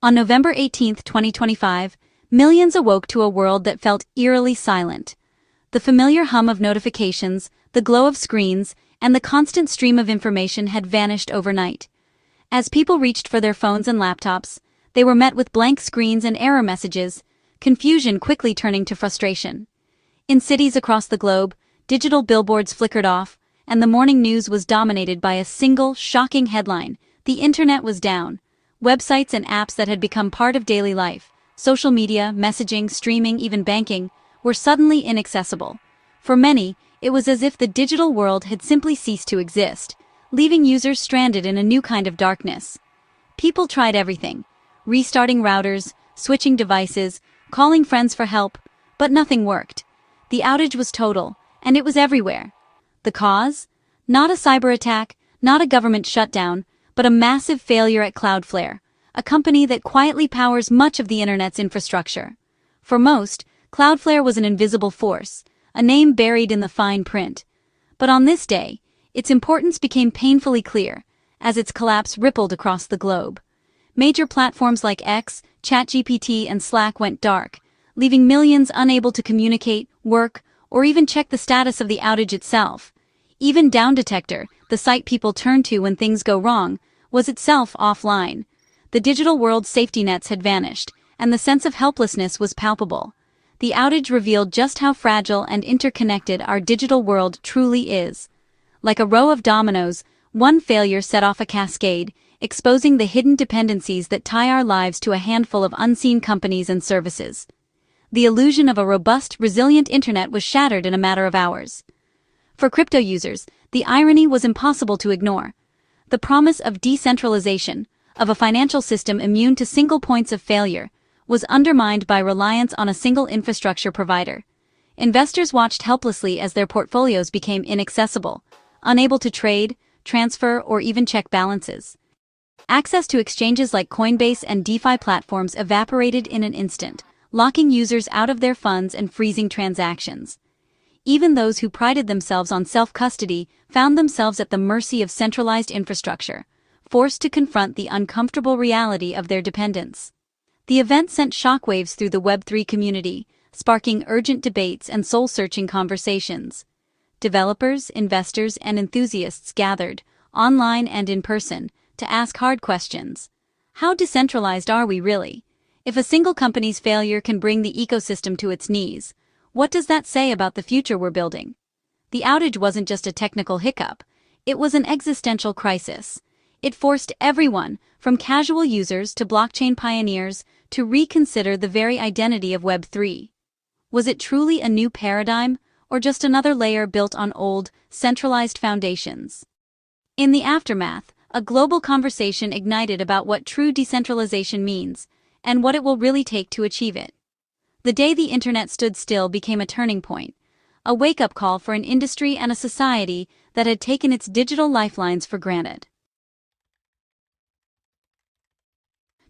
On November 18, 2025, millions awoke to a world that felt eerily silent. The familiar hum of notifications, the glow of screens, and the constant stream of information had vanished overnight. As people reached for their phones and laptops, they were met with blank screens and error messages, confusion quickly turning to frustration. In cities across the globe, digital billboards flickered off, and the morning news was dominated by a single, shocking headline: the internet was down. Websites and apps that had become part of daily life, social media, messaging, streaming, even banking, were suddenly inaccessible. For many, it was as if the digital world had simply ceased to exist, leaving users stranded in a new kind of darkness. People tried everything: restarting routers, switching devices, calling friends for help, but nothing worked. The outage was total, and it was everywhere. The cause? Not a cyber attack, not a government shutdown, but a massive failure at Cloudflare, a company that quietly powers much of the internet's infrastructure. For most, Cloudflare was an invisible force, a name buried in the fine print. But on this day, its importance became painfully clear, as its collapse rippled across the globe. Major platforms like X, ChatGPT, and Slack went dark, leaving millions unable to communicate, work, or even check the status of the outage itself. Even Downdetector, the site people turn to when things go wrong, was itself offline. The digital world's safety nets had vanished, and the sense of helplessness was palpable. The outage revealed just how fragile and interconnected our digital world truly is. Like a row of dominoes, one failure set off a cascade, exposing the hidden dependencies that tie our lives to a handful of unseen companies and services. The illusion of a robust, resilient internet was shattered in a matter of hours. For crypto users, the irony was impossible to ignore. The promise of decentralization, of a financial system immune to single points of failure, was undermined by reliance on a single infrastructure provider. Investors watched helplessly as their portfolios became inaccessible, unable to trade, transfer, or even check balances. Access to exchanges like Coinbase and DeFi platforms evaporated in an instant, locking users out of their funds and freezing transactions. Even those who prided themselves on self-custody found themselves at the mercy of centralized infrastructure, forced to confront the uncomfortable reality of their dependence. The event sent shockwaves through the Web3 community, sparking urgent debates and soul-searching conversations. Developers, investors, and enthusiasts gathered, online and in person, to ask hard questions. How decentralized are we really? If a single company's failure can bring the ecosystem to its knees, what does that say about the future we're building? The outage wasn't just a technical hiccup, it was an existential crisis. It forced everyone, from casual users to blockchain pioneers, to reconsider the very identity of Web3. Was it truly a new paradigm, or just another layer built on old, centralized foundations? In the aftermath, a global conversation ignited about what true decentralization means, and what it will really take to achieve it. The day the internet stood still became a turning point, a wake-up call for an industry and a society that had taken its digital lifelines for granted.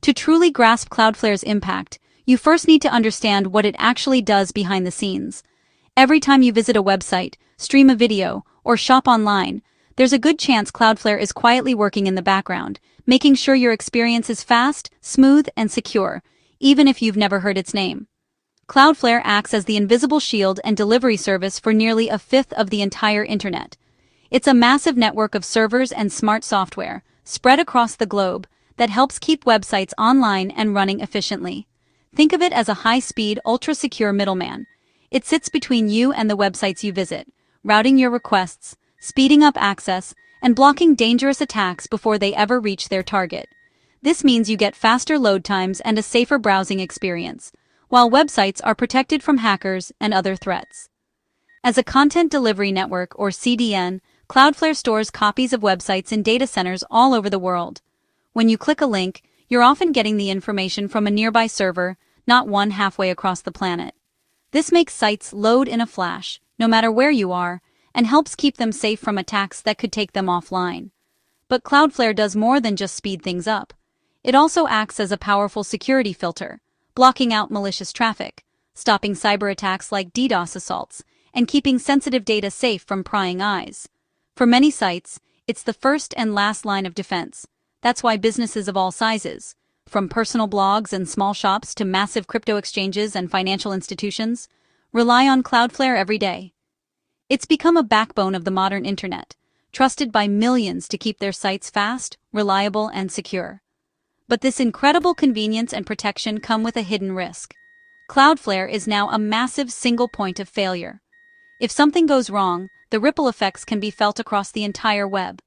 To truly grasp Cloudflare's impact, you first need to understand what it actually does behind the scenes. Every time you visit a website, stream a video, or shop online, there's a good chance Cloudflare is quietly working in the background, making sure your experience is fast, smooth, and secure, even if you've never heard its name. Cloudflare acts as the invisible shield and delivery service for nearly a fifth of the entire internet. It's a massive network of servers and smart software, spread across the globe, that helps keep websites online and running efficiently. Think of it as a high-speed, ultra-secure middleman. It sits between you and the websites you visit, routing your requests, speeding up access, and blocking dangerous attacks before they ever reach their target. This means you get faster load times and a safer browsing experience, while websites are protected from hackers and other threats. As a content delivery network, or CDN, Cloudflare stores copies of websites in data centers all over the world. When you click a link, you're often getting the information from a nearby server, not one halfway across the planet. This makes sites load in a flash, no matter where you are, and helps keep them safe from attacks that could take them offline. But Cloudflare does more than just speed things up. It also acts as a powerful security filter, blocking out malicious traffic, stopping cyber attacks like DDoS assaults, and keeping sensitive data safe from prying eyes. For many sites, it's the first and last line of defense. That's why businesses of all sizes, from personal blogs and small shops to massive crypto exchanges and financial institutions, rely on Cloudflare every day. It's become a backbone of the modern internet, trusted by millions to keep their sites fast, reliable, and secure. But this incredible convenience and protection come with a hidden risk. Cloudflare is now a massive single point of failure. If something goes wrong, the ripple effects can be felt across the entire web.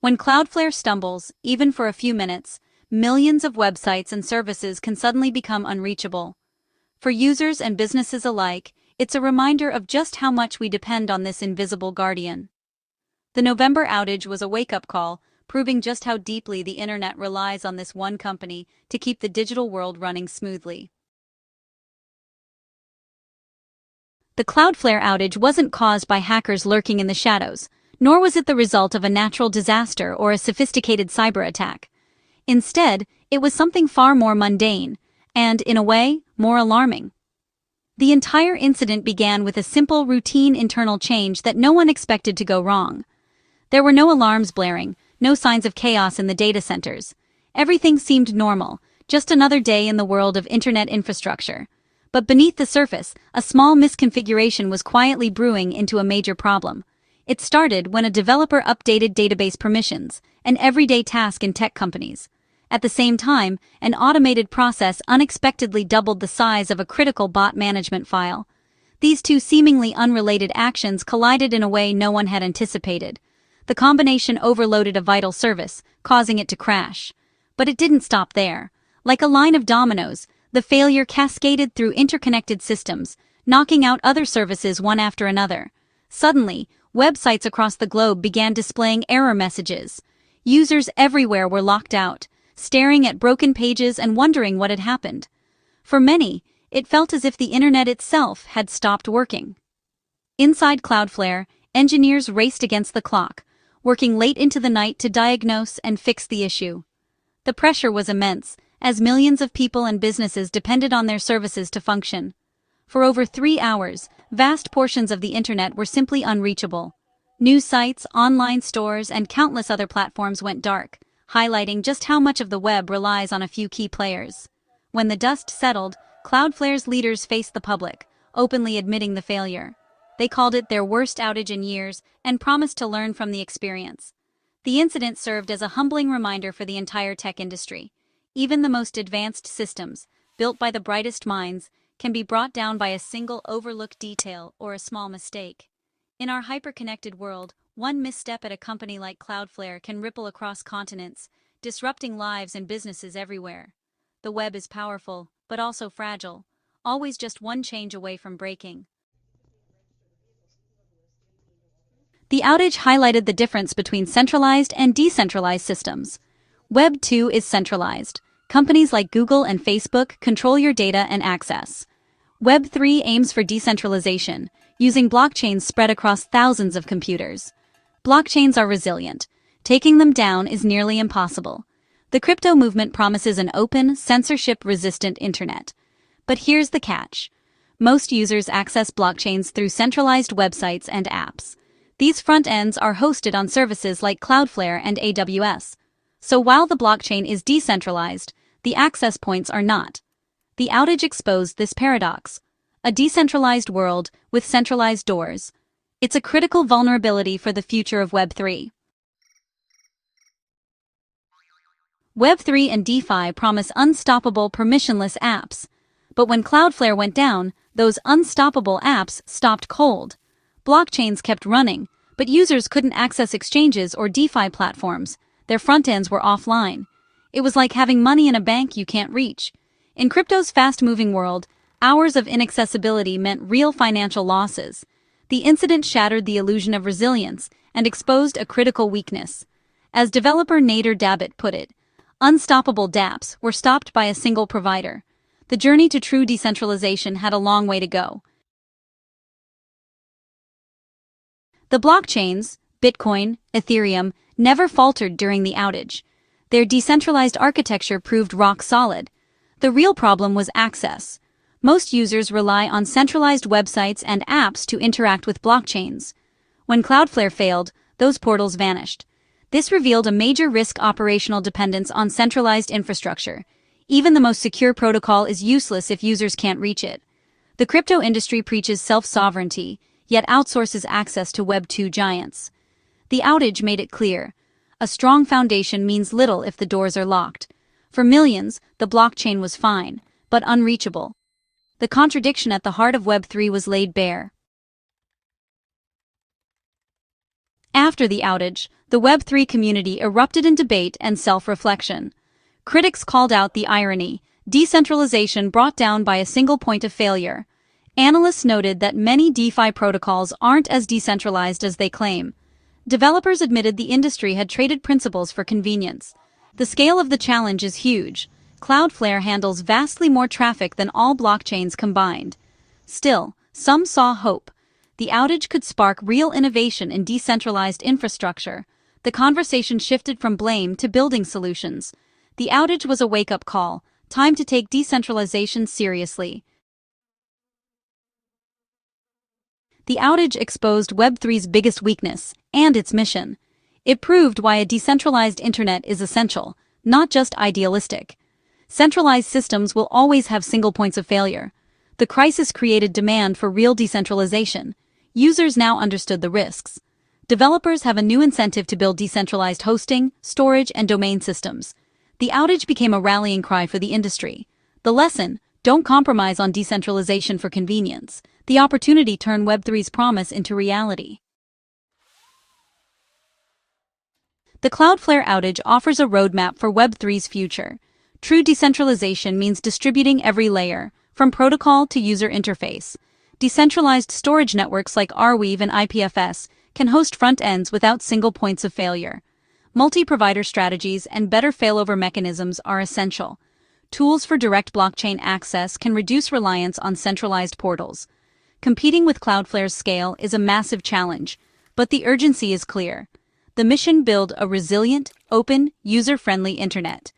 When Cloudflare stumbles, even for a few minutes, millions of websites and services can suddenly become unreachable. For users and businesses alike, it's a reminder of just how much we depend on this invisible guardian. The November outage was a wake-up call, proving just how deeply the internet relies on this one company to keep the digital world running smoothly. The Cloudflare outage wasn't caused by hackers lurking in the shadows, nor was it the result of a natural disaster or a sophisticated cyber attack. Instead, it was something far more mundane, and, in a way, more alarming. The entire incident began with a simple, routine internal change that no one expected to go wrong. There were no alarms blaring, no signs of chaos in the data centers. Everything seemed normal, just another day in the world of internet infrastructure. But beneath the surface, a small misconfiguration was quietly brewing into a major problem. It started when a developer updated database permissions, an everyday task in tech companies. At the same time, an automated process unexpectedly doubled the size of a critical bot management file. These two seemingly unrelated actions collided in a way no one had anticipated. The combination overloaded a vital service, causing it to crash. But it didn't stop there. Like a line of dominoes, the failure cascaded through interconnected systems, knocking out other services one after another. Suddenly, websites across the globe began displaying error messages. Users everywhere were locked out, staring at broken pages and wondering what had happened. For many, it felt as if the internet itself had stopped working. Inside Cloudflare, engineers raced against the clock, working late into the night to diagnose and fix the issue. The pressure was immense, as millions of people and businesses depended on their services to function. For over 3 hours, vast portions of the internet were simply unreachable. News sites, online stores, and countless other platforms went dark, highlighting just how much of the web relies on a few key players. When the dust settled, Cloudflare's leaders faced the public, openly admitting the failure. They called it their worst outage in years and promised to learn from the experience. The incident served as a humbling reminder for the entire tech industry. Even the most advanced systems, built by the brightest minds, can be brought down by a single overlooked detail or a small mistake. In our hyper-connected world, one misstep at a company like Cloudflare can ripple across continents, disrupting lives and businesses everywhere. The web is powerful, but also fragile, always just one change away from breaking. The outage highlighted the difference between centralized and decentralized systems. Web 2 is centralized. Companies like Google and Facebook control your data and access. Web 3 aims for decentralization, using blockchains spread across thousands of computers. Blockchains are resilient. Taking them down is nearly impossible. The crypto movement promises an open, censorship-resistant internet. But here's the catch. Most users access blockchains through centralized websites and apps. These front ends are hosted on services like Cloudflare and AWS. So while the blockchain is decentralized, the access points are not. The outage exposed this paradox. A decentralized world with centralized doors. It's a critical vulnerability for the future of Web 3. Web 3 and DeFi promise unstoppable permissionless apps. But when Cloudflare went down, those unstoppable apps stopped cold. Blockchains kept running, but users couldn't access exchanges or DeFi platforms. Their front ends were offline. It was like having money in a bank you can't reach. In crypto's fast-moving world, hours of inaccessibility meant real financial losses. The incident shattered the illusion of resilience and exposed a critical weakness. As developer Nader Dabit put it, unstoppable dApps were stopped by a single provider. The journey to true decentralization had a long way to go. The blockchains, Bitcoin, Ethereum, never faltered during the outage. Their decentralized architecture proved rock solid. The real problem was access. Most users rely on centralized websites and apps to interact with blockchains. When Cloudflare failed, those portals vanished. This revealed a major risk: operational dependence on centralized infrastructure. Even the most secure protocol is useless if users can't reach it. The crypto industry preaches self-sovereignty, yet outsources access to Web2 giants. The outage made it clear. A strong foundation means little if the doors are locked. For millions, the blockchain was fine, but unreachable. The contradiction at the heart of Web3 was laid bare. After the outage, the Web3 community erupted in debate and self-reflection. Critics called out the irony, decentralization brought down by a single point of failure. Analysts noted that many DeFi protocols aren't as decentralized as they claim. Developers admitted the industry had traded principles for convenience. The scale of the challenge is huge. Cloudflare handles vastly more traffic than all blockchains combined. Still, some saw hope. The outage could spark real innovation in decentralized infrastructure. The conversation shifted from blame to building solutions. The outage was a wake-up call. Time to take decentralization seriously. The outage exposed Web3's biggest weakness and its mission. It proved why a decentralized internet is essential, not just idealistic. Centralized systems will always have single points of failure. The crisis created demand for real decentralization. Users now understood the risks. Developers have a new incentive to build decentralized hosting, storage, and domain systems. The outage became a rallying cry for the industry. The lesson: don't compromise on decentralization for convenience. The opportunity turned Web3's promise into reality. The Cloudflare outage offers a roadmap for Web3's future. True decentralization means distributing every layer, from protocol to user interface. Decentralized storage networks like Arweave and IPFS can host front ends without single points of failure. Multi-provider strategies and better failover mechanisms are essential. Tools for direct blockchain access can reduce reliance on centralized portals. Competing with Cloudflare's scale is a massive challenge, but the urgency is clear. The mission: build a resilient, open, user-friendly internet.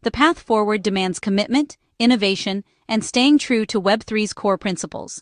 The path forward demands commitment, innovation, and staying true to Web3's core principles.